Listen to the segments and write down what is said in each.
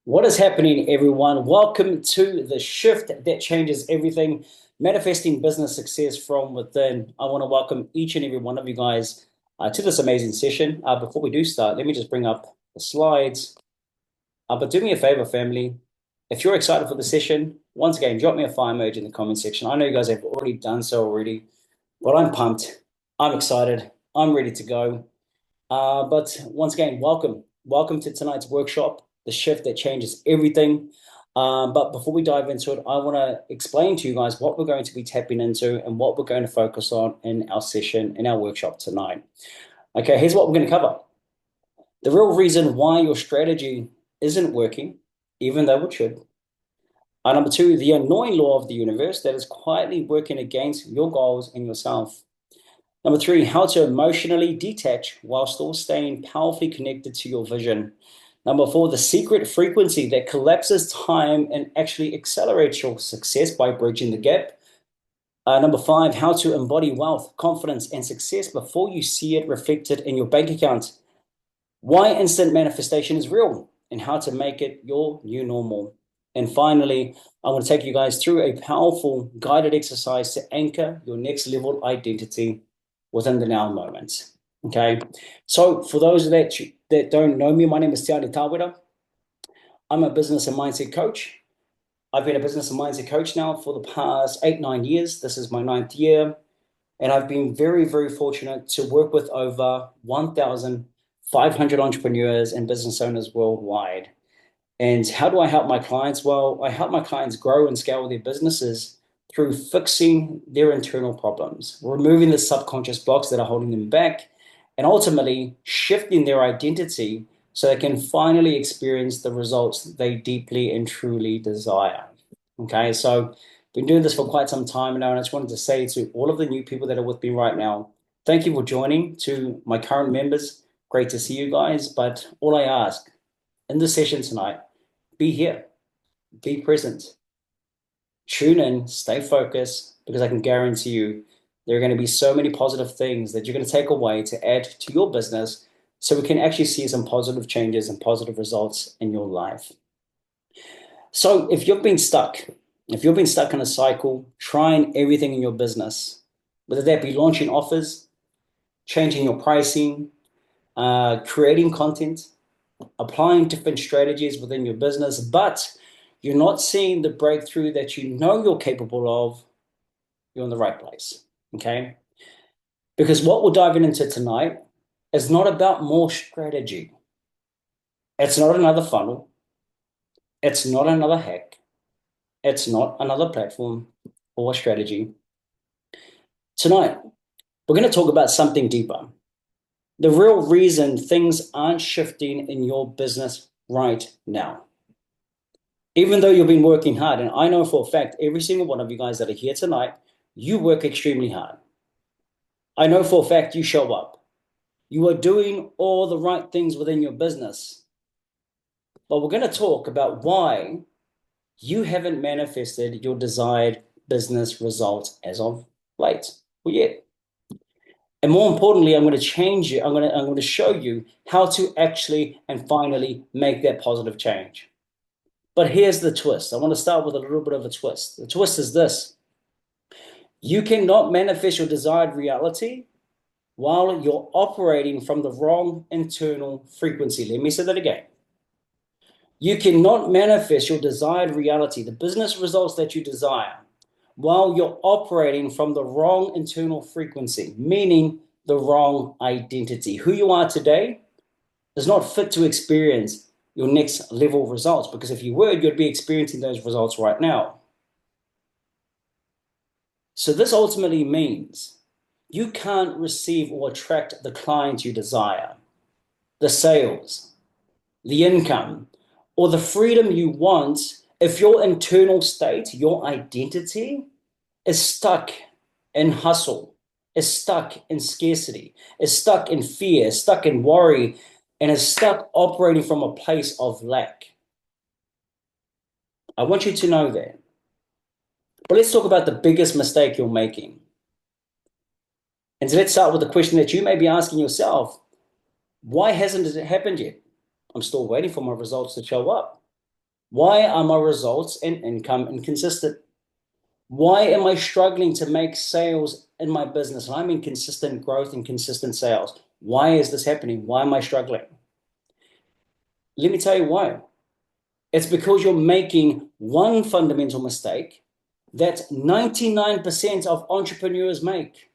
What is happening, everyone? Welcome to the shift that changes everything, manifesting business success from within. I want to welcome each and every one of you guys to this amazing session. Before we do start, let me just bring up the slides. But do me a favor, family. If you're excited for the session, once again, drop me a fire emoji in the comment section. I know you guys have already done so already, but I'm pumped. I'm excited. I'm ready to go. But once again, welcome. Welcome to tonight's workshop, the shift that changes everything. But before we dive into it, I want to explain to you guys what we're going to be tapping into and what we're going to focus on in our session, in our workshop tonight. Okay, here's what we're going to cover. The real reason why your strategy isn't working, even though it should. Number two, the annoying law of the universe that is quietly working against your goals and yourself. Number three, how to emotionally detach while still staying powerfully connected to your vision. Number four, the secret frequency that collapses time and actually accelerates your success by bridging the gap. Number five, how to embody wealth, confidence, and success before you see it reflected in your bank account. Why instant manifestation is real and how to make it your new normal. And finally, I want to take you guys through a powerful guided exercise to anchor your next level identity within the now moment. Okay. So for those that don't know me, my name is Tiani Tawera. I'm a business and mindset coach. I've been a business and mindset coach now for the past 8, 9 years. This is my ninth year. And I've been very, very fortunate to work with over 1,500 entrepreneurs and business owners worldwide. And how do I help my clients? Well, I help my clients grow and scale their businesses through fixing their internal problems, removing the subconscious blocks that are holding them back, and ultimately shifting their identity so they can finally experience the results they deeply and truly desire. Okay, so been doing this for quite some time now, and I just wanted to say to all of the new people that are with me right now, thank you for joining. To my current members, great to see you guys. But all I ask in this session tonight, be here, be present, tune in, stay focused, because I can guarantee you there are going to be so many positive things that you're going to take away to add to your business so we can actually see some positive changes and positive results in your life. So if you've been stuck in a cycle, trying everything in your business, whether that be launching offers, changing your pricing, creating content, applying different strategies within your business, but you're not seeing the breakthrough that you know you're capable of, you're in the right place. Okay? Because what we're diving into tonight is not about more strategy. It's not another funnel. It's not another hack. It's not another platform or strategy. Tonight, we're going to talk about something deeper. The real reason things aren't shifting in your business right now. Even though you've been working hard, and I know for a fact, every single one of you guys that are here tonight, you work extremely hard. I know for a fact you show up. You are doing all the right things within your business. But we're going to talk about why you haven't manifested your desired business results as of late or yet. And more importantly, I'm going to change you. I'm going to show you how to actually and finally make that positive change. But here's the twist. I want to start with a little bit of a twist. The twist is this. You cannot manifest your desired reality while you're operating from the wrong internal frequency. Let me say that again. You cannot manifest your desired reality, the business results that you desire, while you're operating from the wrong internal frequency, meaning the wrong identity. Who you are today is not fit to experience your next level results, because if you were, you'd be experiencing those results right now. So this ultimately means you can't receive or attract the clients you desire, the sales, the income, or the freedom you want if your internal state, your identity, is stuck in hustle, is stuck in scarcity, is stuck in fear, is stuck in worry, and is stuck operating from a place of lack. I want you to know that. But let's talk about the biggest mistake you're making. And so let's start with the question that you may be asking yourself. Why hasn't it happened yet? I'm still waiting for my results to show up. Why are my results and income inconsistent? Why am I struggling to make sales in my business? And I'm in consistent growth and consistent sales. Why is this happening? Why am I struggling? Let me tell you why. It's because you're making one fundamental mistake that 99% of entrepreneurs make.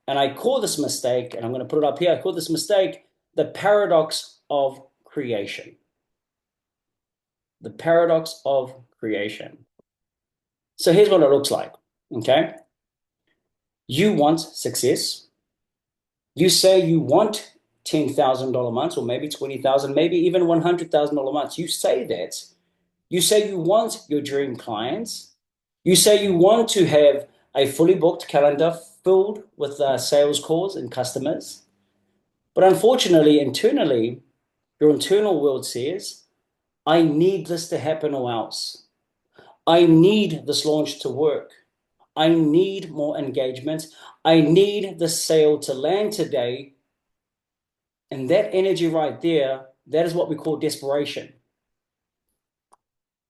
And I call this mistake, and I'm going to put it up here, I call this mistake the paradox of creation. The paradox of creation. So here's what it looks like, okay? You want success. You say you want $10,000 months, or maybe 20,000, maybe even $100,000 months. You say that. You say you want your dream clients. You say you want to have a fully booked calendar filled with sales calls and customers. But unfortunately, internally, your internal world says, I need this to happen or else. I need this launch to work. I need more engagement. I need the sale to land today. And that energy right there, that is what we call desperation.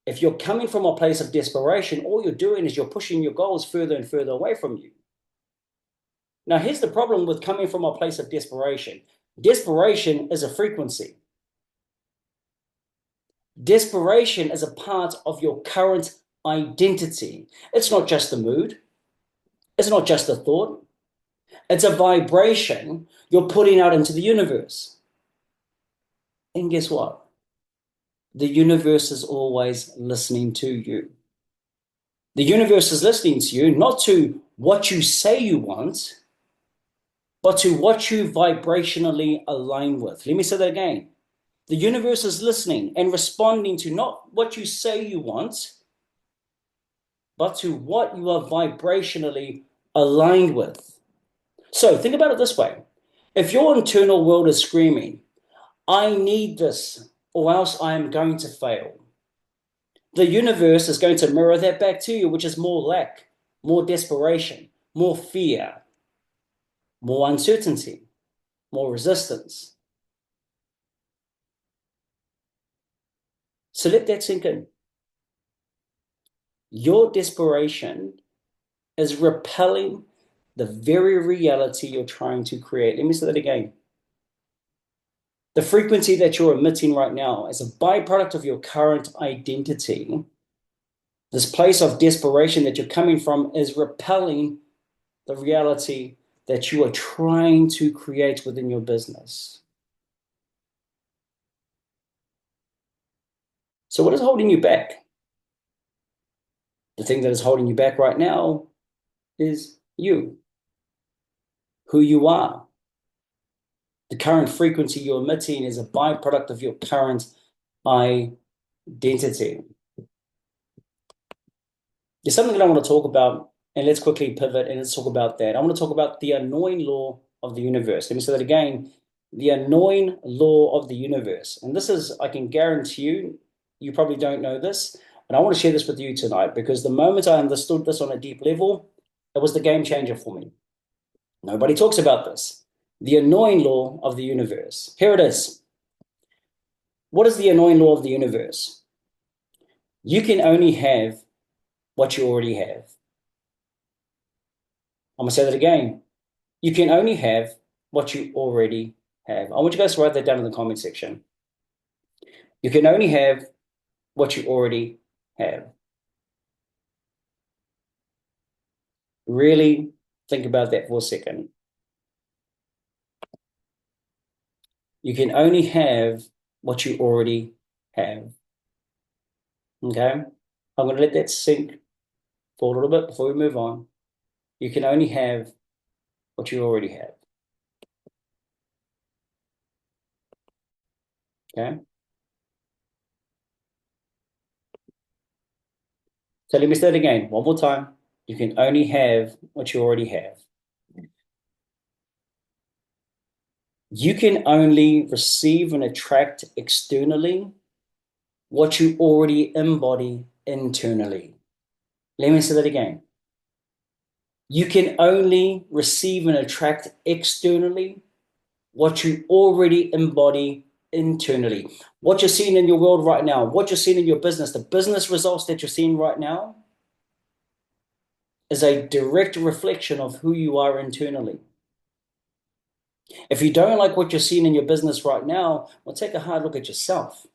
If you're coming from a place of desperation, all you're doing is you're pushing your goals further and further away from you. Now, here's the problem with coming from a place of desperation. Desperation is a frequency. Desperation is a part of your current identity. It's not just a mood. It's not just a thought. It's a vibration you're putting out into the universe. And guess what? The universe is always listening to you. The universe is listening to you, not to what you say you want, but to what you vibrationally align with. Let me say that again. The universe is listening and responding to not what you say you want, but to what you are vibrationally aligned with. So think about it this way. If your internal world is screaming, I need this or else I am going to fail, the universe is going to mirror that back to you, which is more lack, more desperation, more fear, more uncertainty, more resistance. So let that sink in. Your desperation is repelling the very reality you're trying to create. Let me say that again. The frequency that you're emitting right now is a byproduct of your current identity. This place of desperation that you're coming from is repelling the reality that you are trying to create within your business. So what is holding you back? The thing that is holding you back right now is you, who you are. The current frequency you're emitting is a byproduct of your current identity. There's something that I want to talk about, and let's quickly pivot and let's talk about that. I want to talk about the annoying law of the universe. Let me say that again. The annoying law of the universe. And this is, I can guarantee you, you probably don't know this, but I want to share this with you tonight because the moment I understood this on a deep level, it was the game changer for me. Nobody talks about this. The annoying law of the universe. Here it is. What is the annoying law of the universe? You can only have what you already have. I'm going to say that again. You can only have what you already have. I want you guys to write that down in the comment section. You can only have what you already have. Really think about that for a second. You can only have what you already have. Okay? I'm going to let that sink for a little bit before we move on. You can only have what you already have. Okay? So let me say it again, one more time. You can only have what you already have. You can only receive and attract externally what you already embody internally. Let me say that again. You can only receive and attract externally what you already embody internally. What you're seeing in your world right now, what you're seeing in your business, the business results that you're seeing right now is a direct reflection of who you are internally. If you don't like what you're seeing in your business right now, well, take a hard look at yourself.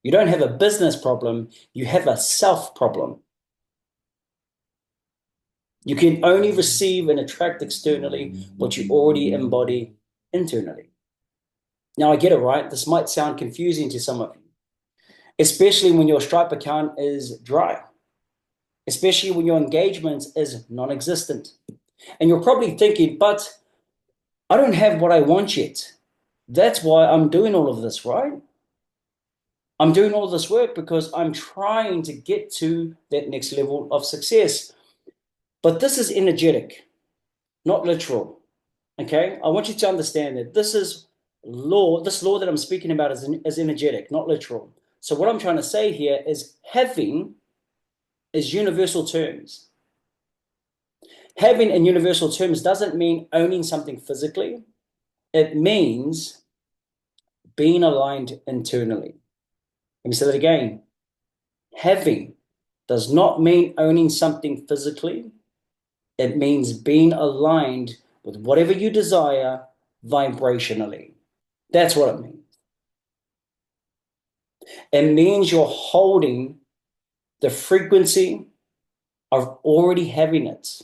You don't have a business problem, you have a self problem. You can only receive and attract externally what you already embody internally. Now, I get it, right? This might sound confusing to some of you, especially when your Stripe account is dry, especially when your engagement is non existent. And you're probably thinking, but I don't have what I want yet. That's why I'm doing all of this, right? I'm doing all this work because I'm trying to get to that next level of success. But this is energetic, not literal. Okay? I want you to understand that this law that I'm speaking about is energetic, not literal. So what I'm trying to say here is having is universal terms. Having in universal terms doesn't mean owning something physically. It means being aligned internally. Let me say that again. Having does not mean owning something physically. It means being aligned with whatever you desire vibrationally. That's what it means. It means you're holding the frequency of already having it,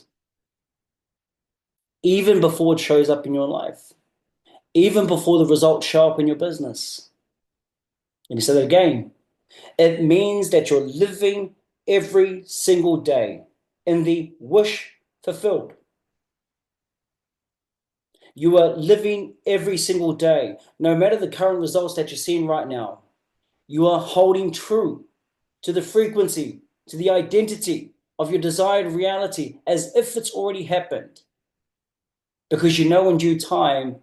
even before it shows up in your life, even before the results show up in your business. Let me say that again. It means that you're living every single day in the wish fulfilled. You are living every single day, no matter the current results that you're seeing right now. You are holding true to the frequency, to the identity of your desired reality as if it's already happened. Because you know in due time,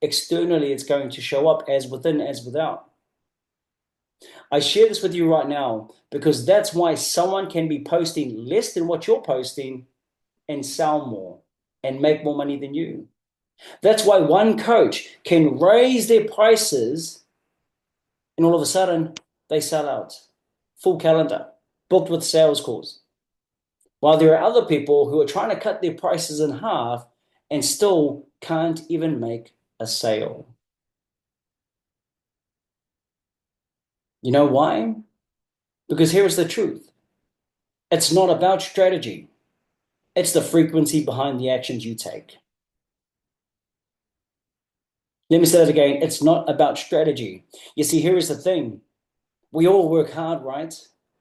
externally, it's going to show up as within, as without. I share this with you right now because that's why someone can be posting less than what you're posting and sell more and make more money than you. That's why one coach can raise their prices and all of a sudden they sell out. Full calendar, booked with sales calls. While there are other people who are trying to cut their prices in half and still can't even make a sale. You know why? Because here is the truth. It's not about strategy. It's the frequency behind the actions you take. Let me say that again. It's not about strategy. You see, here is the thing. We all work hard, right?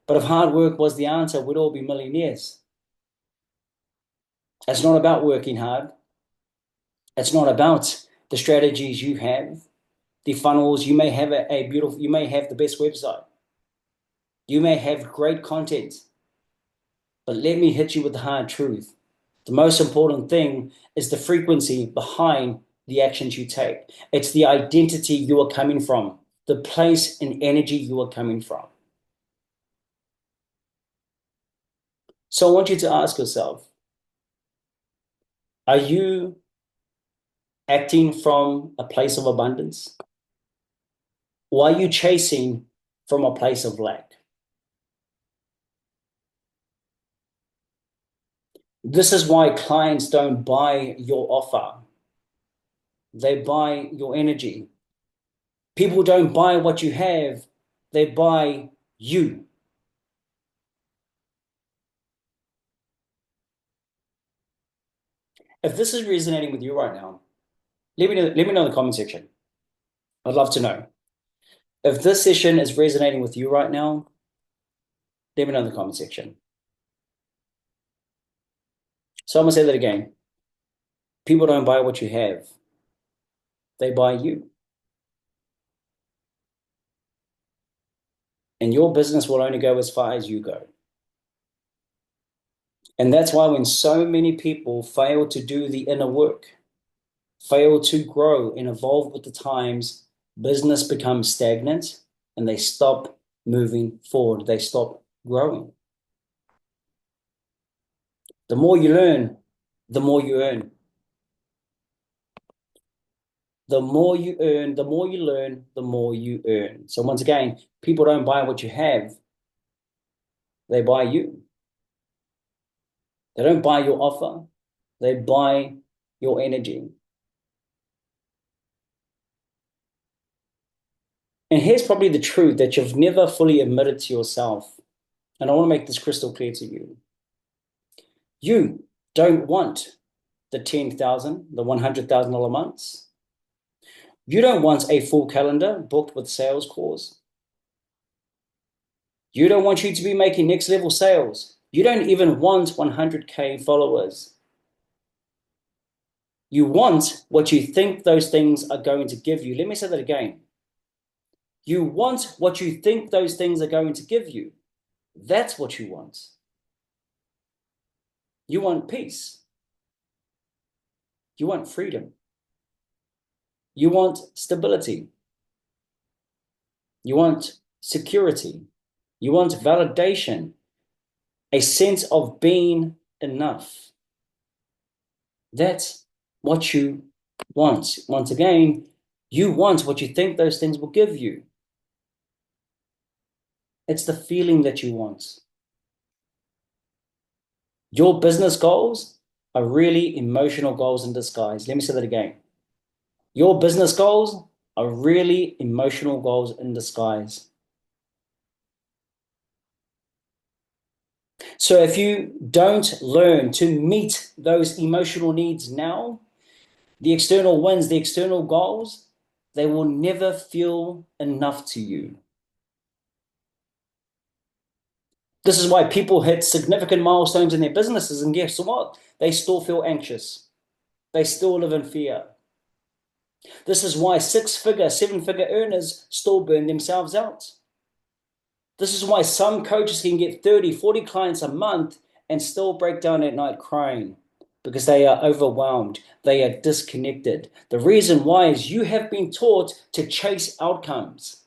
But if hard work was the answer, we'd all be millionaires. It's not about working hard. It's not about the strategies you have, the funnels. You may have a beautiful, you may have the best website. You may have great content. But let me hit you with the hard truth. The most important thing is the frequency behind the actions you take. It's the identity you are coming from, the place and energy you are coming from. So I want you to ask yourself, are you acting from a place of abundance? Or are you chasing from a place of lack? This is why clients don't buy your offer. They buy your energy. People don't buy what you have, they buy you. If this is resonating with you right now, let me know in the comment section. I'd love to know. If this session is resonating with you right now, let me know in the comment section. So I'm going to say that again. People don't buy what you have, they buy you. And your business will only go as far as you go. And that's why when so many people fail to do the inner work, fail to grow and evolve with the times, business becomes stagnant and they stop moving forward. They stop growing. The more you learn, the more you earn. The more you earn, the more you learn, the more you earn. So once again, people don't buy what you have, they buy you. They don't buy your offer, they buy your energy. And here's probably the truth that you've never fully admitted to yourself. And I want to make this crystal clear to you. You don't want the 10,000, the $100,000 months. You don't want a full calendar booked with sales calls. You don't want you to be making next level sales. You don't even want 100K followers. You want what you think those things are going to give you. Let me say that again. You want what you think those things are going to give you. That's what you want. You want peace. You want freedom. You want stability. You want security. You want validation, a sense of being enough. That's what you want. Once again, you want what you think those things will give you. It's the feeling that you want. Your business goals are really emotional goals in disguise. Let me say that again. Your business goals are really emotional goals in disguise. So if you don't learn to meet those emotional needs now, the external wins, the external goals, they will never feel enough to you. This is why people hit significant milestones in their businesses, and guess what? They still feel anxious. They still live in fear. This is why six-figure, seven-figure earners still burn themselves out. This is why some coaches can get 30, 40 clients a month and still break down at night crying because they are overwhelmed. They are disconnected. The reason why is you have been taught to chase outcomes,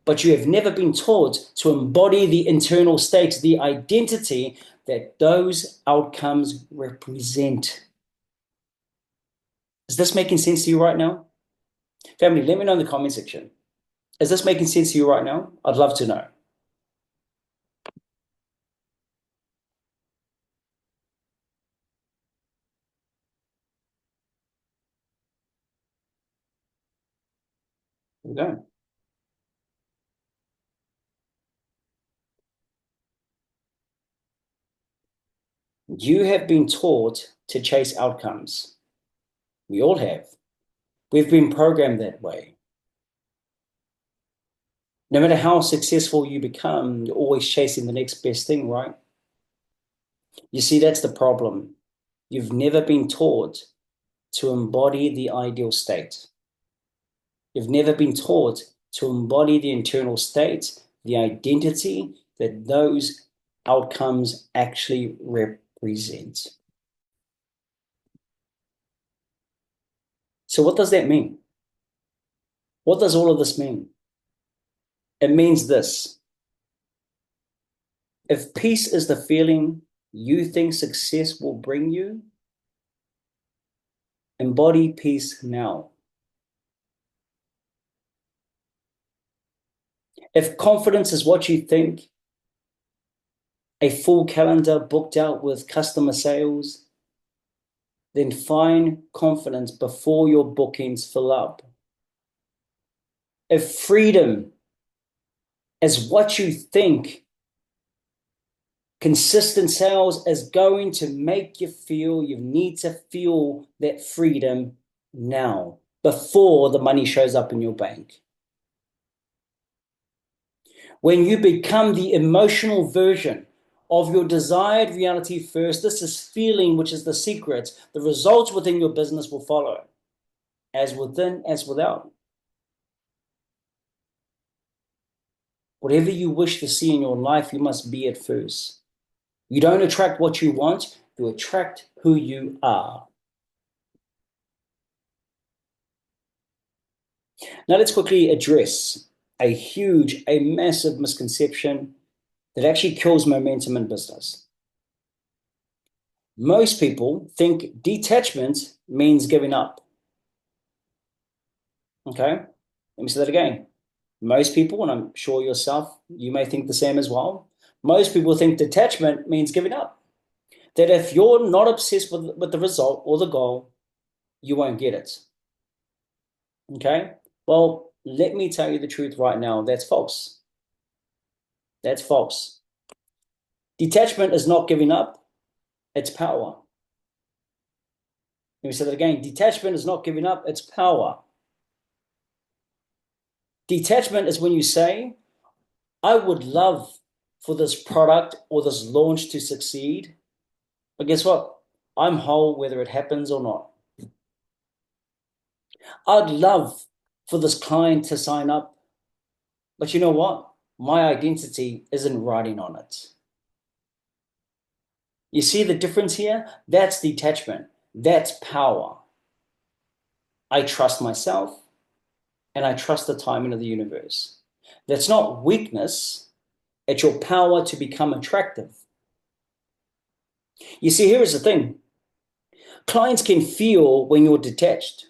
but you have never been taught to embody the internal state, the identity that those outcomes represent. Is this making sense to you right now? Family, let me know in the comment section. Is this making sense to you right now? I'd love to know. There we go. You have been taught to chase outcomes. We all have. We've been programmed that way. No matter how successful you become, you're always chasing the next best thing, right? You see, that's the problem. You've never been taught to embody the ideal state. You've never been taught to embody the internal state, the identity that those outcomes actually represent. So what does that mean? What does all of this mean? It means this. If peace is the feeling you think success will bring you, embody peace now. If confidence is what you think, a full calendar booked out with customer sales, then find confidence before your bookings fill up. If freedom is what you think, consistent sales is going to make you feel, you need to feel that freedom now before the money shows up in your bank. When you become the emotional version of your desired reality first, this is feeling, which is the secret. The results within your business will follow, as within, as without. Whatever you wish to see in your life, you must be it first. You don't attract what you want, you attract who you are. Now let's quickly address a huge, a massive misconception that actually kills momentum in business. Most people think detachment means giving up. Okay? Let me say that again. Most people, and I'm sure yourself, you may think the same as well. Most people think detachment means giving up. That if you're not obsessed with the result or the goal, you won't get it. Okay? Well, let me tell you the truth right now. That's false. That's false. Detachment is not giving up, it's power. Let me say that again. Detachment is not giving up, it's power. Detachment is when you say, I would love for this product or this launch to succeed, but guess what? I'm whole whether it happens or not. I'd love for this client to sign up, but you know what? My identity isn't riding on it. You see the difference here? That's detachment. That's power. I trust myself and I trust the timing of the universe. That's not weakness, it's your power to become attractive. You see, here is the thing clients can feel when you're detached.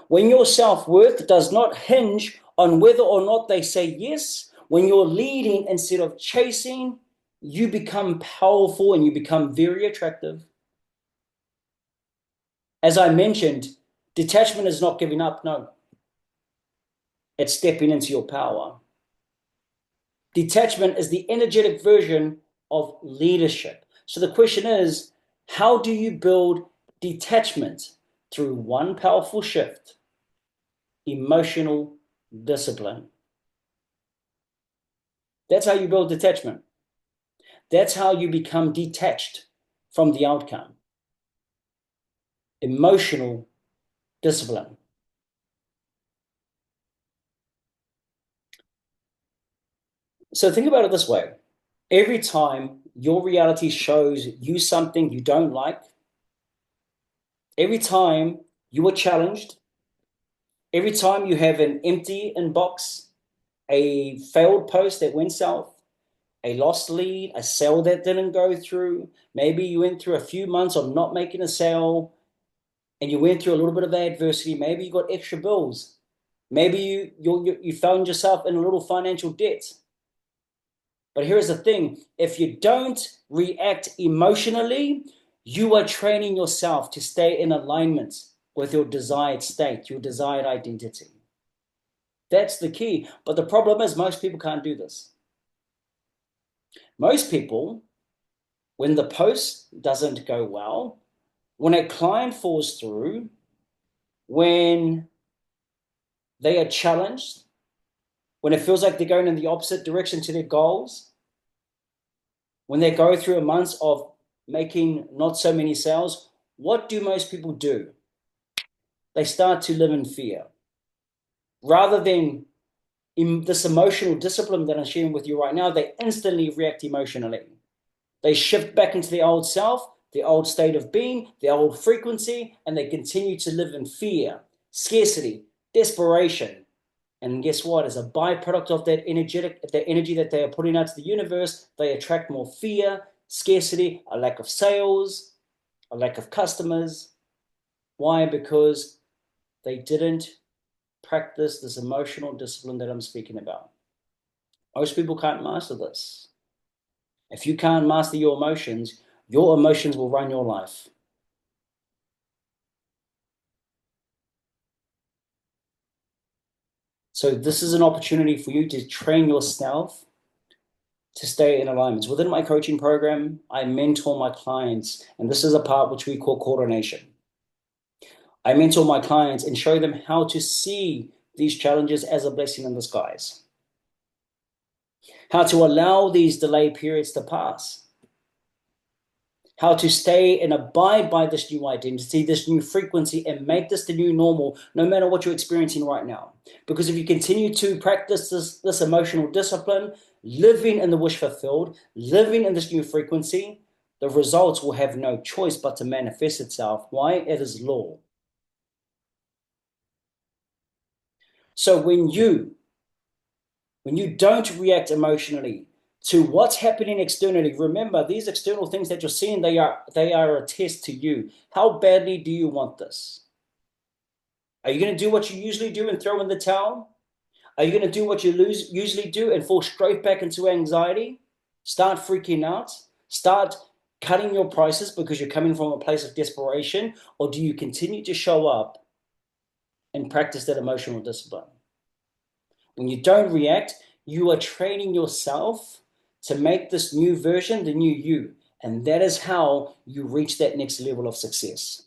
When your self worth does not hinge on whether or not they say yes, when you're leading instead of chasing, you become powerful and you become very attractive. As I mentioned, detachment is not giving up, no, it's stepping into your power. Detachment is the energetic version of leadership. So the question is, how do you build detachment? Through one powerful shift: emotional discipline. That's how you build detachment. That's how you become detached from the outcome. Emotional discipline. So think about it this way. Every time your reality shows you something you don't like, every time you are challenged, every time you have an empty inbox, a failed post that went south, a lost lead, a sale that didn't go through, maybe you went through a few months of not making a sale and you went through a little bit of adversity, maybe you got extra bills, maybe you found yourself in a little financial debt. But here's the thing, if you don't react emotionally, you are training yourself to stay in alignment with your desired state, your desired identity. That's the key. But the problem is, most people can't do this. Most people, when the post doesn't go well, when a client falls through, when they are challenged, when it feels like they're going in the opposite direction to their goals, when they go through a month of making not so many sales, what do most people do? They start to live in fear. Rather than in this emotional discipline that I'm sharing with you right now, they instantly react emotionally. They shift back into the old self, the old state of being, the old frequency, and they continue to live in fear, scarcity, desperation. And guess what? As a byproduct of that energy that they are putting out to the universe, they attract more fear, scarcity, a lack of sales, a lack of customers. Why? Because they didn't practice this emotional discipline that I'm speaking about. Most people can't master this. If you can't master your emotions will run your life. So this is an opportunity for you to train yourself to stay in alignments. Within my coaching program, I mentor my clients, and this is a part which we call coordination. I mentor my clients and show them how to see these challenges as a blessing in disguise, how to allow these delay periods to pass, how to stay and abide by this new identity, this new frequency, and make this the new normal, no matter what you're experiencing right now. Because if you continue to practice this emotional discipline, living in the wish fulfilled, living in this new frequency, the results will have no choice but to manifest itself. Why? It is law. So when you don't react emotionally to what's happening externally, remember these external things that you're seeing, they are a test to you. How badly do you want this? Are you going to do what you usually do and throw in the towel? Are you going to do what you usually do and fall straight back into anxiety? Start freaking out? Start cutting your prices because you're coming from a place of desperation? Or do you continue to show up and practice that emotional discipline? When you don't react, you are training yourself to make this new version the new you. And that is how you reach that next level of success.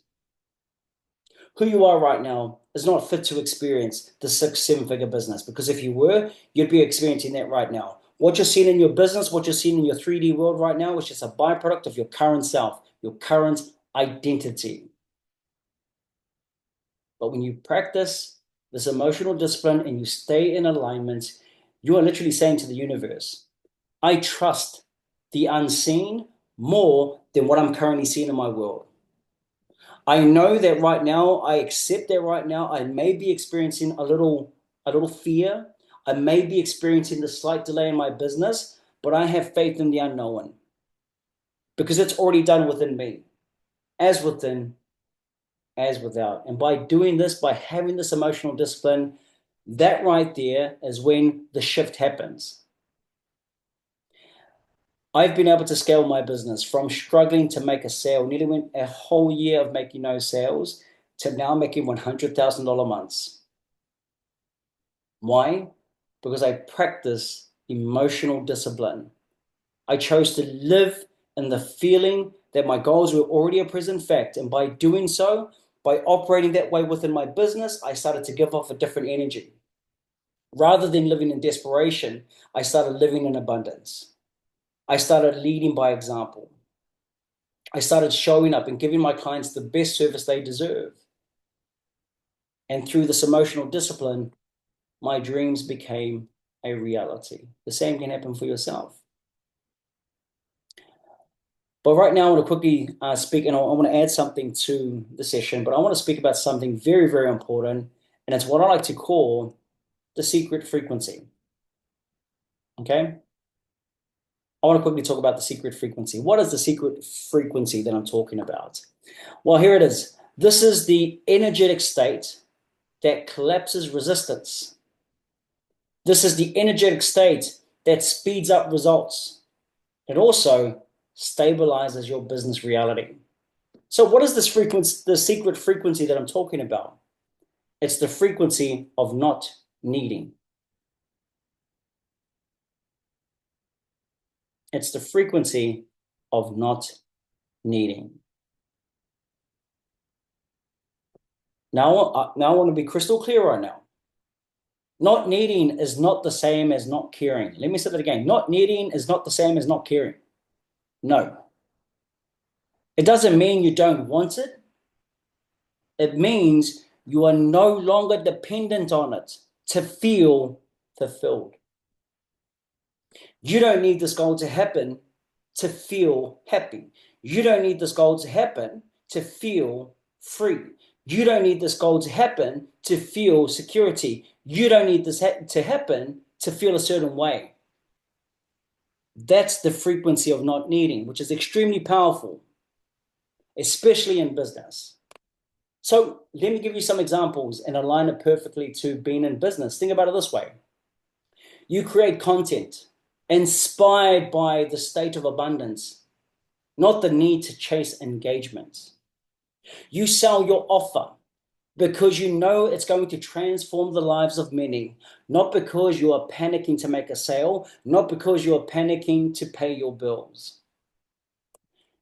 Who you are right now is not fit to experience the 6, 7 figure business, because if you were, you'd be experiencing that right now. What you're seeing in your business, what you're seeing in your 3D world right now is just a byproduct of your current self, your current identity. But when you practice this emotional discipline and you stay in alignment, you are literally saying to the universe, I trust the unseen more than what I'm currently seeing in my world. I know that right now, I accept that right now, I may be experiencing a little fear. I may be experiencing the slight delay in my business, but I have faith in the unknown because it's already done within me, as within, as without. And by doing this, by having this emotional discipline, that right there is when the shift happens. I've been able to scale my business from struggling to make a sale, nearly went a whole year of making no sales, to now making $100,000 months. Why? Because I practice emotional discipline. I chose to live in the feeling that my goals were already a present fact. And by doing so, by operating that way within my business, I started to give off a different energy. Rather than living in desperation, I started living in abundance. I started leading by example. I started showing up and giving my clients the best service they deserve. And through this emotional discipline, my dreams became a reality. The same can happen for yourself. But right now, I want to quickly speak, and I want to add something to the session, but I want to speak about something very, very important, and it's what I like to call the secret frequency. Okay? I want to quickly talk about the secret frequency. What is the secret frequency that I'm talking about? Well, here it is. This is the energetic state that collapses resistance. This is the energetic state that speeds up results. It also stabilizes your business reality. So what is this frequency, the secret frequency that I'm talking about? It's the frequency of not needing. It's the frequency of not needing. Now I want to be crystal clear right now. Not needing is not the same as not caring. Let me say that again. Not needing is not the same as not caring. No. It doesn't mean you don't want it. It means you are no longer dependent on it to feel fulfilled. You don't need this goal to happen to feel happy. You don't need this goal to happen to feel free. You don't need this goal to happen to feel security. You don't need this to happen to feel a certain way. That's the frequency of not needing, which is extremely powerful, especially in business. So let me give you some examples and align it perfectly to being in business. Think about it this way. You create content inspired by the state of abundance, not the need to chase engagement. You sell your offer because you know it's going to transform the lives of many, not because you are panicking to make a sale, not because you are panicking to pay your bills.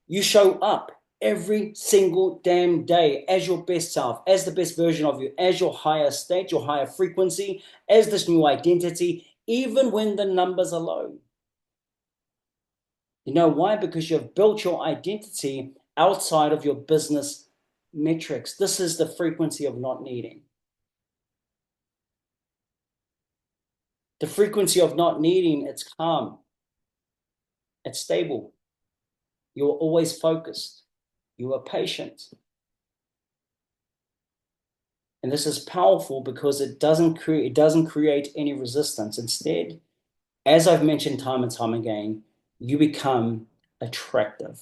You show up every single damn day as your best self, as the best version of you, as your higher state, your higher frequency, as this new identity, even when the numbers are low. You know why? Because you've built your identity outside of your business metrics. This is the frequency of not needing. The frequency of not needing, it's calm, it's stable. You're always focused. You are patient. And this is powerful because it doesn't create any resistance. Instead, as I've mentioned time and time again, you become attractive.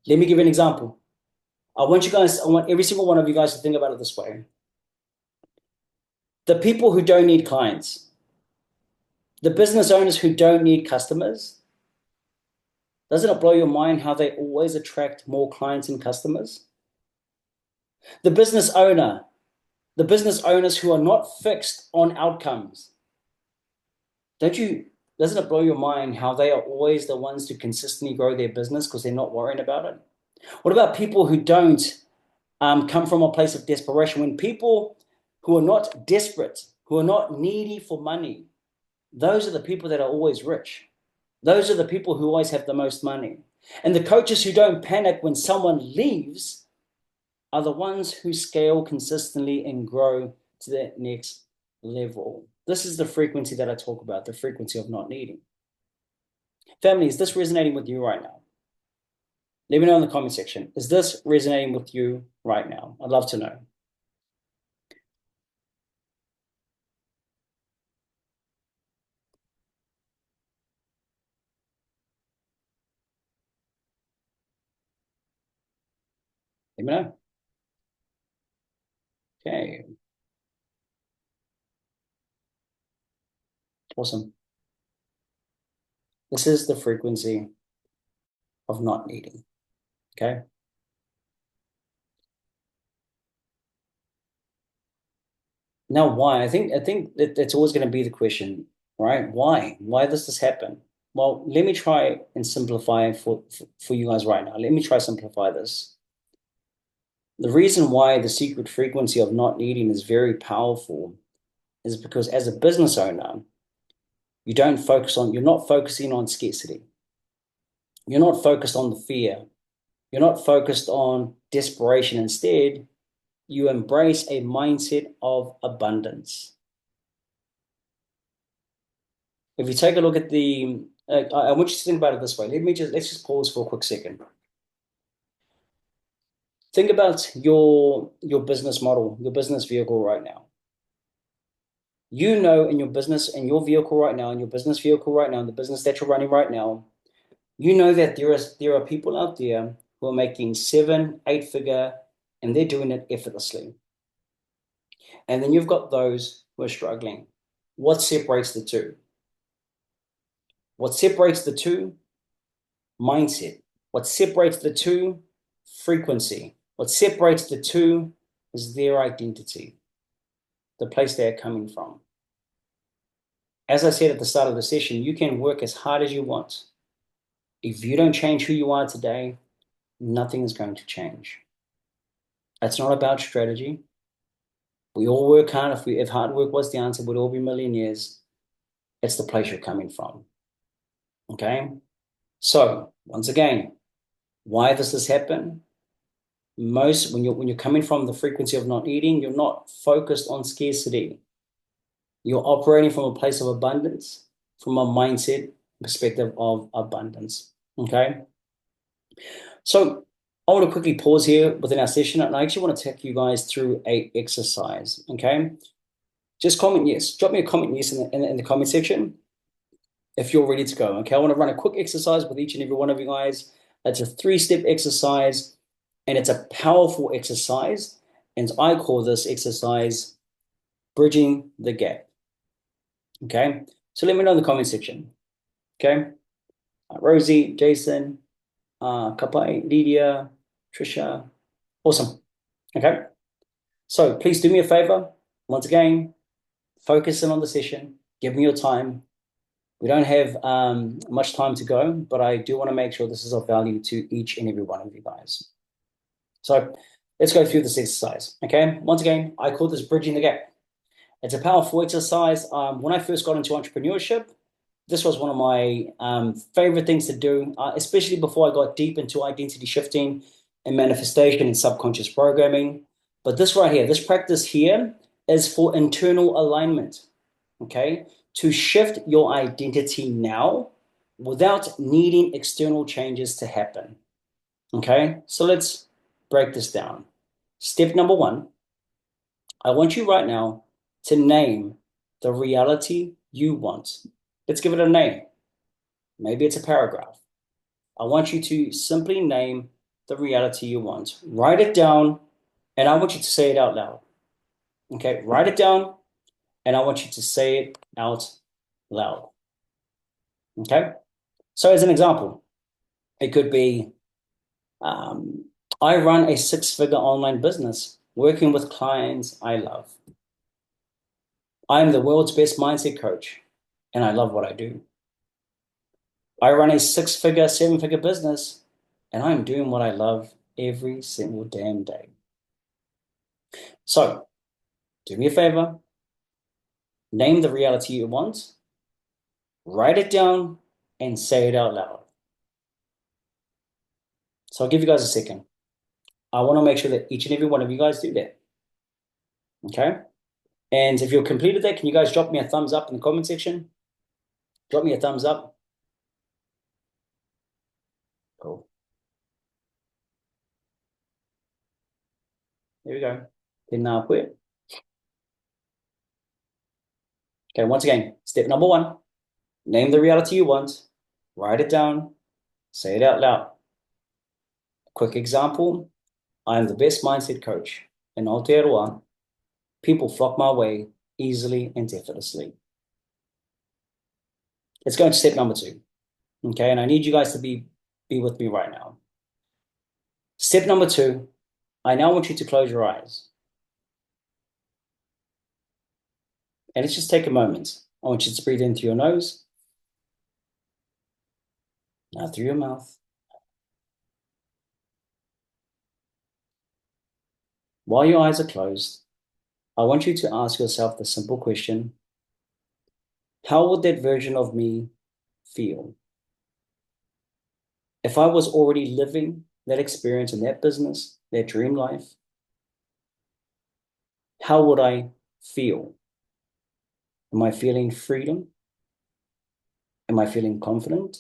Let me give you an example. I want every single one of you guys to think about it this way. The people who don't need clients, the business owners who don't need customers, doesn't it blow your mind how they always attract more clients and customers? The business owner, the business owners who are not fixed on outcomes, don't you, doesn't it blow your mind how they are always the ones to consistently grow their business because they're not worrying about it? What about people who don't come from a place of desperation? When people who are not desperate, who are not needy for money, those are the people that are always rich. Those are the people who always have the most money. And the coaches who don't panic when someone leaves are the ones who scale consistently and grow to the next level. This is the frequency that I talk about, the frequency of not needing. Family, is this resonating with you right now? Let me know in the comment section. Is this resonating with you right now? I'd love to know. Let me know. Okay, awesome. This is the frequency of not needing. Okay. Now, why? I think that it's always going to be the question, right? Why? Why does this happen? Well, let me try and simplify for you guys right now. Let me try simplify this. The reason why the secret frequency of not needing is very powerful is because as a business owner, you're not focusing on scarcity. You're not focused on the fear. You're not focused on desperation. Instead, you embrace a mindset of abundance. If you take a look at I want you to think about it this way. Let's just pause for a quick second. Think about your business model, your business vehicle right now. You know, in your business, in your vehicle right now, in your business vehicle right now, in the business that you're running right now, you know that there are people out there who are making 7, 8 figure, and they're doing it effortlessly. And then you've got those who are struggling. What separates the two? What separates the two? Mindset. What separates the two? Frequency. What separates the two is their identity, the place they're coming from. As I said at the start of the session, you can work as hard as you want. If you don't change who you are today, nothing is going to change. It's not about strategy. We all work hard. If hard work was the answer, we'd all be millionaires. It's the place you're coming from. Okay? So, once again, why does this happen? When you're coming from the frequency of not eating, you're not focused on scarcity. You're operating from a place of abundance, from a mindset perspective of abundance. Okay. So I want to quickly pause here within our session, and I actually want to take you guys through a exercise. Okay. Just comment yes. Drop me a comment yes in the comment section if you're ready to go. Okay. I want to run a quick exercise with each and every one of you guys. It's a 3-step exercise, and it's a powerful exercise. And I call this exercise bridging the gap. Okay. So let me know in the comment section. Okay. Rosie, Jason, Kapai, Lydia, Trisha. Awesome. Okay. So please do me a favor. Once again, focus in on the session. Give me your time. We don't have much time to go, but I do want to make sure this is of value to each and every one of you guys. So let's go through this exercise. Okay. Once again, I call this bridging the gap. It's a powerful exercise. When I first got into entrepreneurship, this was one of my favorite things to do, especially before I got deep into identity shifting and manifestation and subconscious programming. But this right here, this practice here is for internal alignment, okay? To shift your identity now without needing external changes to happen, okay? So let's break this down. Step number 1, I want you right now to name the reality you want. Let's give it a name. Maybe it's a paragraph. I want you to simply name the reality you want. Write it down, and I want you to say it out loud. Okay, write it down, and I want you to say it out loud. Okay, so as an example, it could be um, I run a six-figure online business working with clients I love. I'm the world's best mindset coach, and I love what I do. I run a six-figure, seven-figure business, and I'm doing what I love every single damn day. So, do me a favor, name the reality you want, write it down, and say it out loud. So I'll give you guys a second. I want to make sure that each and every one of you guys do that. Okay? And if you've completed that, can you guys drop me a thumbs up in the comment section? Drop me a thumbs up. Cool. There we go. Then quit. Okay, once again, step number one, name the reality you want, write it down, say it out loud. Quick example, I am the best mindset coach in Aotearoa. People flock my way easily and effortlessly. Let's go to step number two. Okay, and I need you guys to be with me right now. Step number two, I now want you to close your eyes. And let's just take a moment. I want you to breathe in through your nose, out through your mouth. While your eyes are closed, I want you to ask yourself the simple question, how would that version of me feel? If I was already living that experience in that business, that dream life, how would I feel? Am I feeling freedom? Am I feeling confident?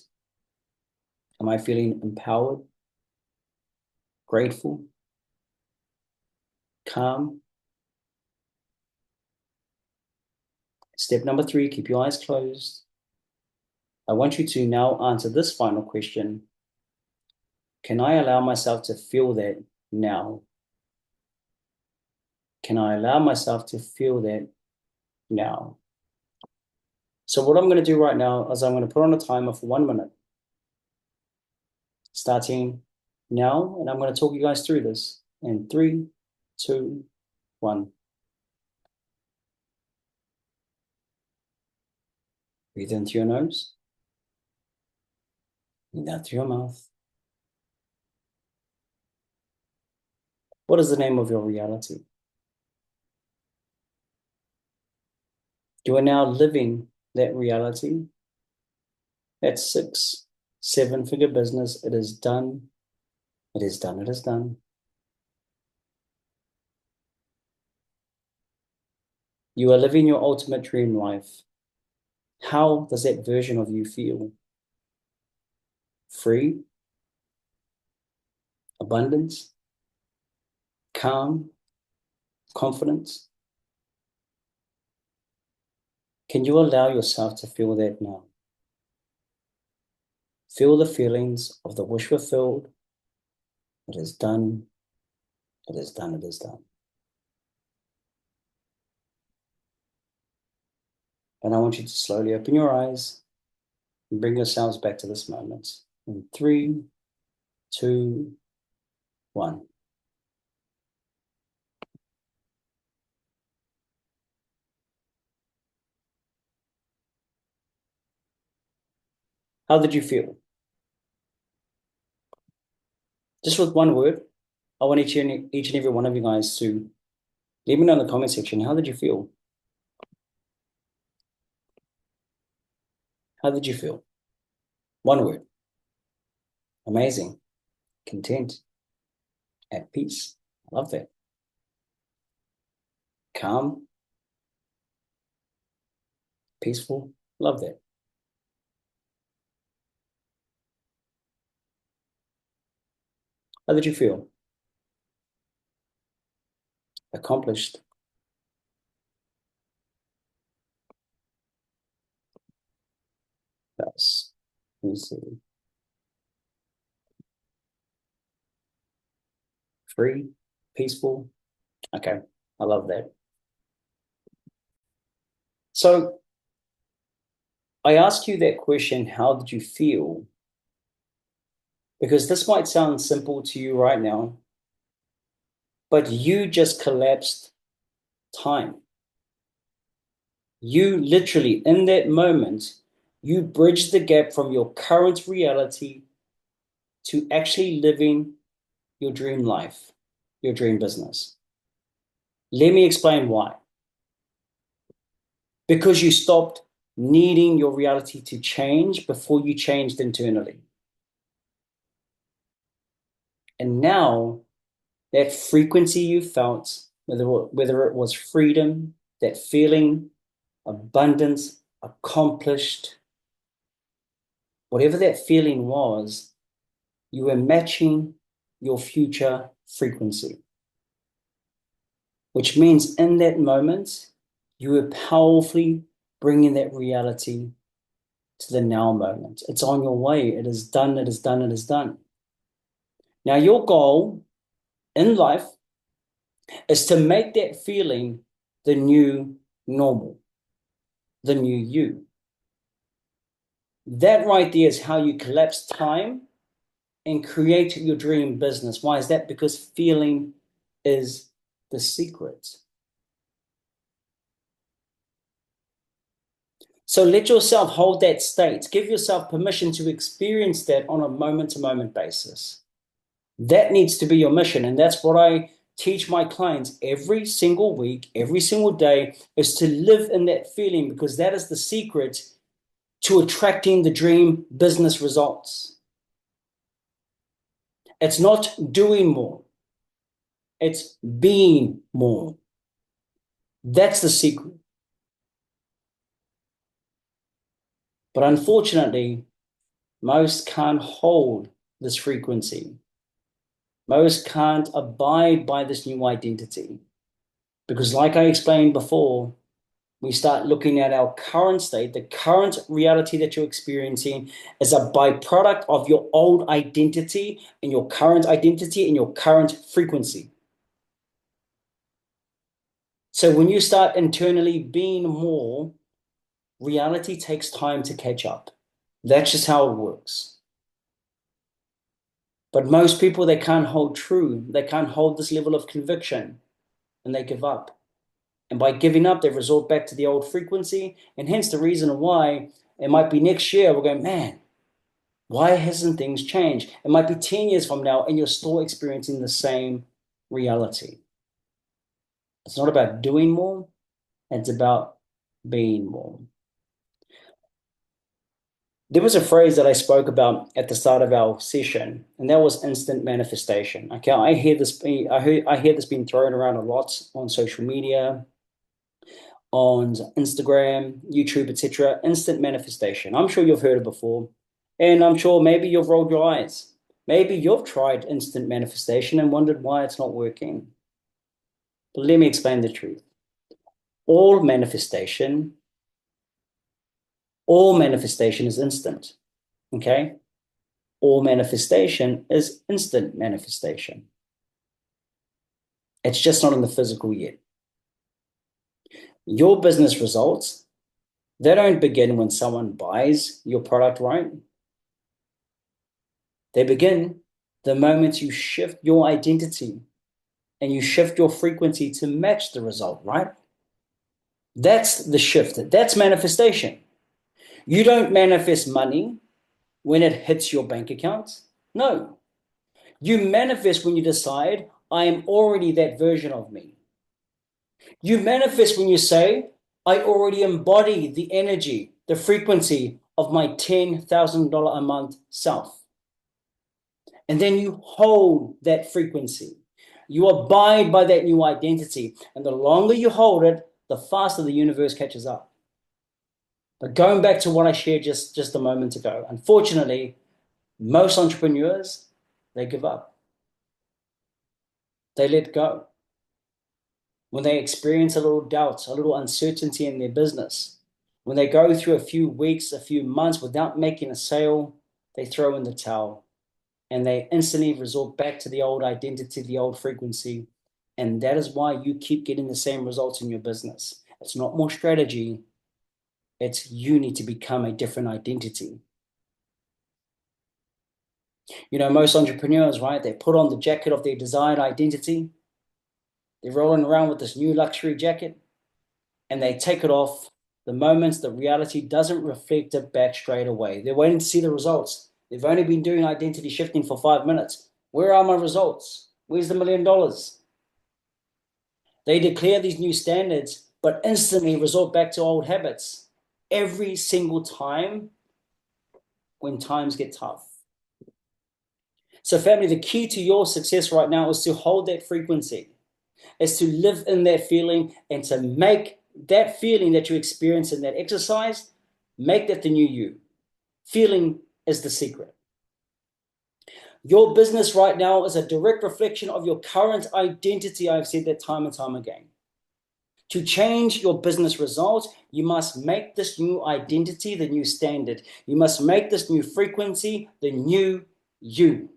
Am I feeling empowered, grateful, calm? Step number three, keep your eyes closed. I want you to now answer this final question. Can I allow myself to feel that now? Can I allow myself to feel that now? So what I'm going to do right now is I'm going to put on a timer for 1 minute, starting now, and I'm going to talk you guys through this in three, two, one. Breathe in through your nose, breathe out through your mouth. What is the name of your reality? You are now living that reality. That six, seven-figure business. It is done. It is done. It is done. You are living your ultimate dream life. How does that version of you feel? Free, abundance, calm, confidence. Can you allow yourself to feel that now? Feel the feelings of the wish fulfilled. It is done. It is done. It is done. And I want you to slowly open your eyes and bring yourselves back to this moment. In three, two, one. How did you feel? Just with one word, I want each and every one of you guys to leave me know in the comment section. How did you feel? How did you feel? One word. Amazing. Content. At peace. Love that. Calm. Peaceful. Love that. How did you feel? Accomplished. Yes. Let me see. Free, peaceful. Okay, I love that. So I ask you that question, how did you feel? Because this might sound simple to you right now, but you just collapsed time. You literally, in that moment, you bridged the gap from your current reality to actually living your dream life, your dream business. Let me explain why. Because you stopped needing your reality to change before you changed internally. And now that frequency you felt, whether it was freedom, that feeling, abundance, accomplished, whatever that feeling was, you were matching your future frequency, which means in that moment, you were powerfully bringing that reality to the now moment. It's on your way. It is done. It is done. It is done. Now, your goal in life is to make that feeling the new normal, the new you. That right there is how you collapse time and create your dream business. Why is that? Because feeling is the secret. So let yourself hold that state. Give yourself permission to experience that on a moment-to-moment basis. That needs to be your mission. And that's what I teach my clients every single week, every single day, is to live in that feeling, because that is the secret to attracting the dream business results. It's not doing more. It's being more. That's the secret. But unfortunately, most can't hold this frequency. Most can't abide by this new identity. Because like I explained before, we start looking at our current state, the current reality that you're experiencing as a byproduct of your old identity and your current identity and your current frequency. So when you start internally being more, reality takes time to catch up. That's just how it works. But most people, they can't hold true. They can't hold this level of conviction, and they give up. And by giving up, they resort back to the old frequency. And hence the reason why it might be next year, we're going, man, why hasn't things changed? It might be 10 years from now, and you're still experiencing the same reality. It's not about doing more. It's about being more. There was a phrase that I spoke about at the start of our session, and that was instant manifestation. Okay, I hear this being thrown around a lot on social media, on Instagram, YouTube, etc. Instant manifestation. I'm sure you've heard it before, and I'm sure maybe you've rolled your eyes. Maybe you've tried instant manifestation and wondered why it's not working. But let me explain the truth. All manifestation, all manifestation is instant. Okay? All manifestation is instant manifestation. It's just not in the physical yet. Your business results, they don't begin when someone buys your product, right? They begin the moment you shift your identity and you shift your frequency to match the result, right? That's the shift. That's manifestation. You don't manifest money when it hits your bank account. No. You manifest when you decide, I am already that version of me. You manifest when you say, I already embody the energy, the frequency of my $10,000 a month self. And then you hold that frequency. You abide by that new identity. And the longer you hold it, the faster the universe catches up. But going back to what I shared just a moment ago, unfortunately, most entrepreneurs, they give up. They let go. When they experience a little doubt, a little uncertainty in their business, when they go through a few weeks, a few months without making a sale, they throw in the towel and they instantly resort back to the old identity, the old frequency. And that is why you keep getting the same results in your business. It's not more strategy, it's you need to become a different identity. You know, most entrepreneurs, right? They put on the jacket of their desired identity. They're rolling around with this new luxury jacket and they take it off the moment the reality doesn't reflect it back straight away. They're waiting to see the results. They've only been doing identity shifting for 5 minutes. Where are my results? Where's the $1 million? They declare these new standards, but instantly resort back to old habits every single time when times get tough. So, family, the key to your success right now is to hold that frequency, is to live in that feeling and to make that feeling that you experience in that exercise, make that the new you. Feeling is the secret. Your business right now is a direct reflection of your current identity. I've said that time and time again. To change your business results, you must make this new identity the new standard. You must make this new frequency the new you.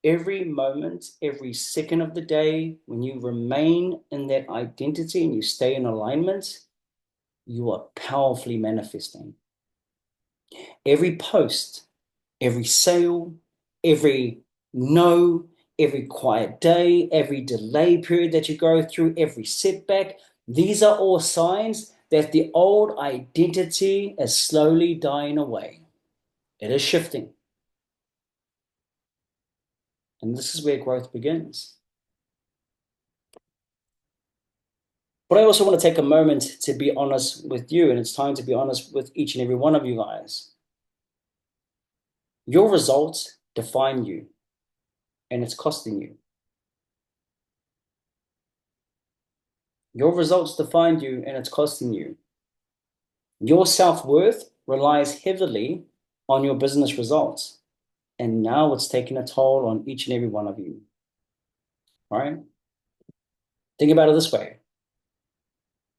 Every moment, every second of the day, when you remain in that identity and you stay in alignment, you are powerfully manifesting. Every post, every sale, every no, every quiet day, every delay period that you go through, every setback, these are all signs that the old identity is slowly dying away. It is shifting. And this is where growth begins. But I also want to take a moment to be honest with you, and it's time to be honest with each and every one of you guys. Your results define you, and it's costing you. Your results define you, and it's costing you. Your self-worth relies heavily on your business results, and now it's taking a toll on each and every one of you. All right? Think about it this way.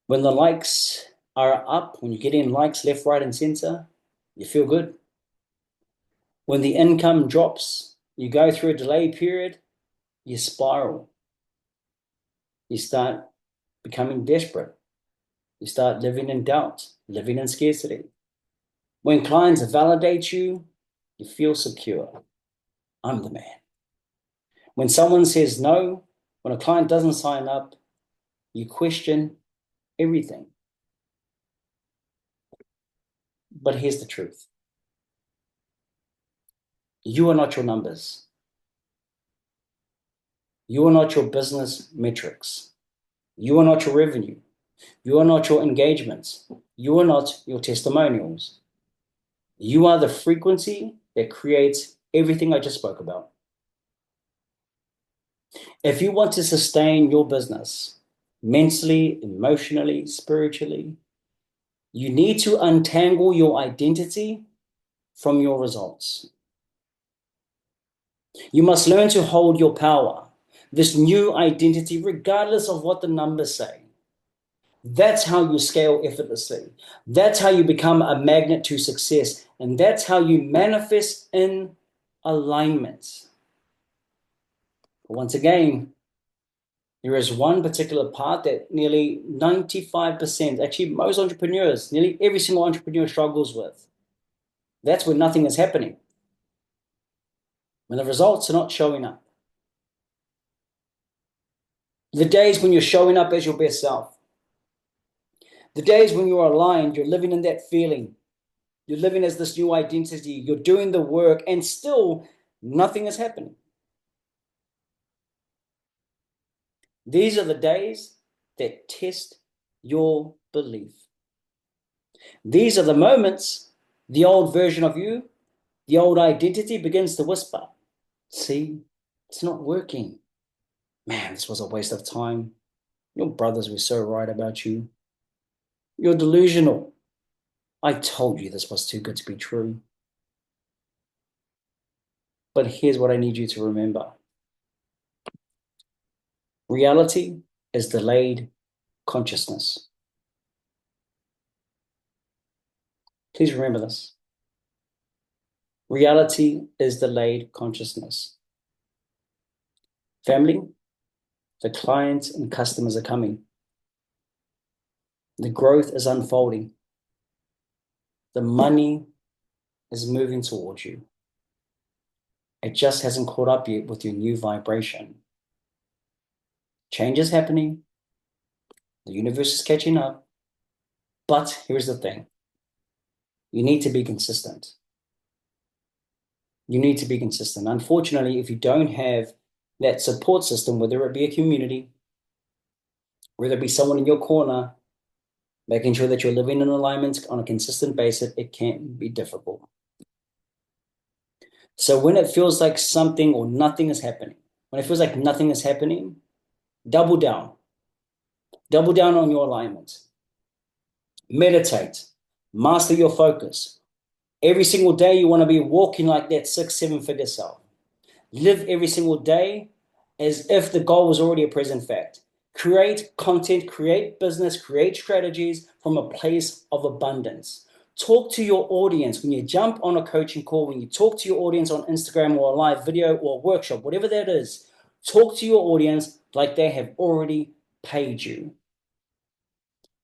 When the likes are up, when you're getting likes left, right, and center, you feel good. When the income drops, you go through a delay period, you spiral. You start becoming desperate. You start living in doubt, living in scarcity. When clients validate you, you feel secure. I'm the man. When someone says no, when a client doesn't sign up, you question everything. But here's the truth. You are not your numbers. You are not your business metrics. You are not your revenue. You are not your engagements. You are not your testimonials. You are the frequency that creates everything I just spoke about. If you want to sustain your business mentally, emotionally, spiritually, you need to untangle your identity from your results. You must learn to hold your power, this new identity, regardless of what the numbers say. That's how you scale effortlessly. That's how you become a magnet to success. And that's how you manifest in alignment. Once again, there is one particular part that nearly 95%, actually most entrepreneurs, nearly every single entrepreneur struggles with. That's when nothing is happening. When the results are not showing up. The days when you're showing up as your best self. The days when you're aligned, you're living in that feeling. You're living as this new identity. You're doing the work and still nothing is happening. These are the days that test your belief. These are the moments the old version of you, the old identity begins to whisper, see, it's not working. Man, this was a waste of time. Your brothers were so right about you. You're delusional. I told you this was too good to be true. But here's what I need you to remember. Reality is delayed consciousness. Please remember this. Reality is delayed consciousness. Family, the clients and customers are coming. The growth is unfolding. The money is moving towards you. It just hasn't caught up yet with your new vibration. Change is happening. The universe is catching up. But here's the thing. You need to be consistent. You need to be consistent. Unfortunately, if you don't have that support system, whether it be a community, whether it be someone in your corner, making sure that you're living in alignment on a consistent basis, it can be difficult. So when it feels like something or nothing is happening, when it feels like nothing is happening, double down. Double down on your alignment. Meditate. Master your focus. Every single day, you want to be walking like that 6-7 figure self. Live every single day as if the goal was already a present fact. Create content, create business, create strategies from a place of abundance. Talk to your audience when you jump on a coaching call, when you talk to your audience on Instagram or a live video or a workshop, whatever that is. Talk to your audience like they have already paid you.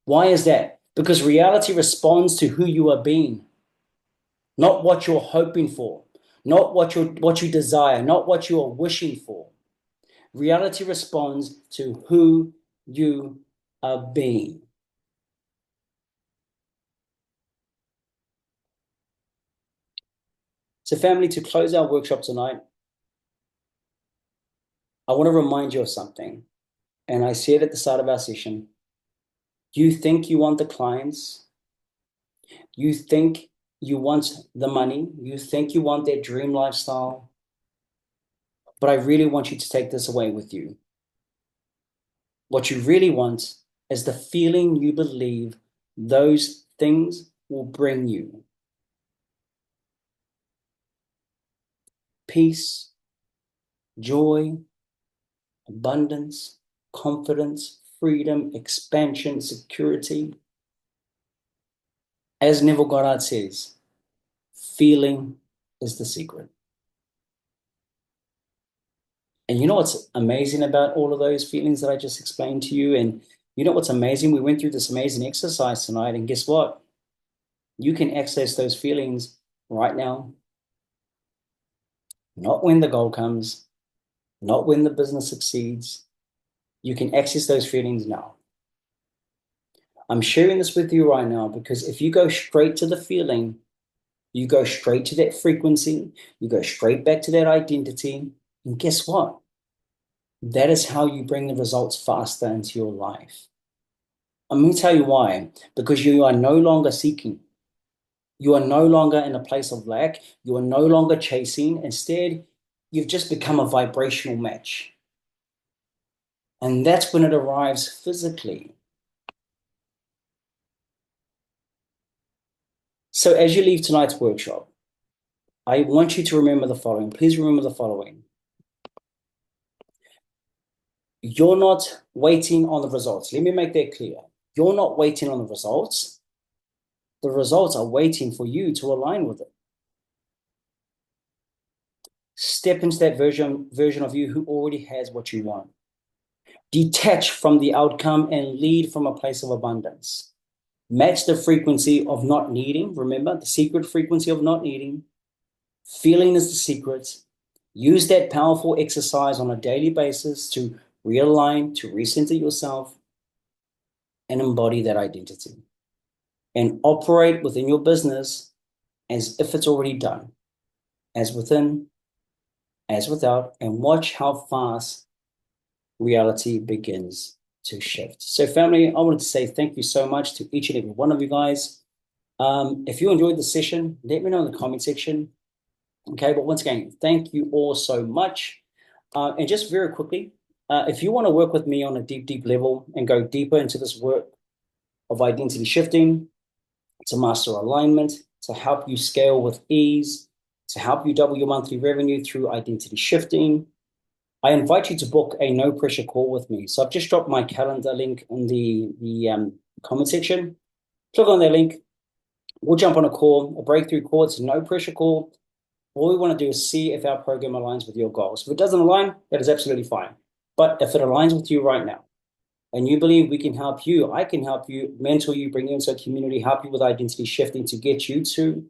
Why is that? Because reality responds to who you are being, not what you're hoping for, not what you desire, not what you are wishing for. Reality responds to who you are being. So family, to close our workshop tonight, I want to remind you of something. And I said at the start of our session, you think you want the clients, you think you want the money, you think you want that dream lifestyle, but I really want you to take this away with you. What you really want is the feeling you believe those things will bring you. Peace, joy, abundance, confidence, freedom, expansion, security. As Neville Goddard says, feeling is the secret. And you know what's amazing about all of those feelings that I just explained to you? And you know what's amazing? We went through this amazing exercise tonight, and guess what? You can access those feelings right now. Not when the goal comes, not when the business succeeds. You can access those feelings now. I'm sharing this with you right now because if you go straight to the feeling, you go straight to that frequency, you go straight back to that identity, and guess what? That is how you bring the results faster into your life. I'm going to tell you why. Because you are no longer seeking. You are no longer in a place of lack. You are no longer chasing. Instead, you've just become a vibrational match. And that's when it arrives physically. So as you leave tonight's workshop, I want you to remember the following. Please remember the following. You're not waiting on the results. Let me make that clear. You're not waiting on the results. The results are waiting for you to align with it. Step into that version of you who already has what you want. Detach from the outcome and lead from a place of abundance. Match the frequency of not needing. Remember, the secret frequency of not needing. Feeling is the secret. Use that powerful exercise on a daily basis to realign, to recenter yourself, and embody that identity. And operate within your business as if it's already done, as within, as without, and watch how fast reality begins to shift. So family, I wanted to say thank you so much to each and every one of you guys. If you enjoyed the session, let me know in the comment section. Okay, but once again, thank you all so much. And just very quickly, if you want to work with me on a deep level and go deeper into this work of identity shifting, to master alignment, to help you scale with ease, to help you double your monthly revenue through identity shifting, I invite you to book a no pressure call with me. So I've just dropped my calendar link in the comment section. Click on that link, We'll jump on a call, a breakthrough call. It's a no pressure call. All we want to do is see if our program aligns with your goals. If it doesn't align, that is absolutely fine. But if it aligns with you right now, and you believe we can help you, I can help you, mentor you, bring you into a community, help you with identity shifting to get you to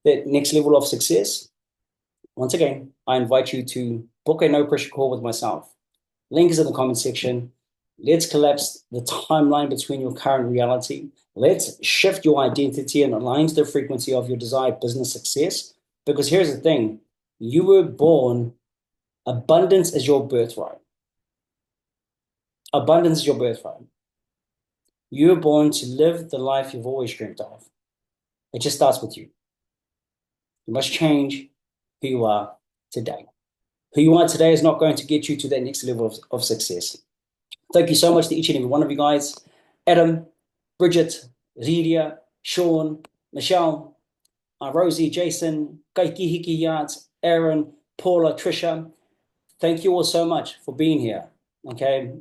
that next level of success. Once again, I invite you to book a no pressure call with myself. Link is in the comment section. Let's collapse the timeline between your current reality. Let's shift your identity and align to the frequency of your desired business success. Because here's the thing, you were born, abundance is your birthright. Abundance is your birthright. You were born to live the life you've always dreamt of. It just starts with you. You must change who you are today. Who you are today is not going to get you to that next level of success. Thank you so much to each and every one of you guys. Adam, Bridget, Riria, Sean, Michelle, Rosie, Jason, Kaiki Hiki Yards, Aaron, Paula, Trisha. Thank you all so much for being here. Okay.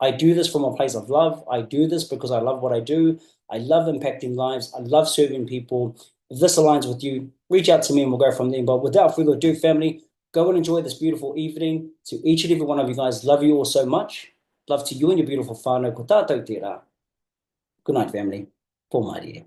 I do this from a place of love. I do this because I love what I do. I love impacting lives. I love serving people. If this aligns with you, reach out to me and we'll go from there. But without further ado, family, go and enjoy this beautiful evening. To each and every one of you guys, love you all so much. Love to you and your beautiful whānau. Ko tātou tērā. Good night, family. Pō mai rie.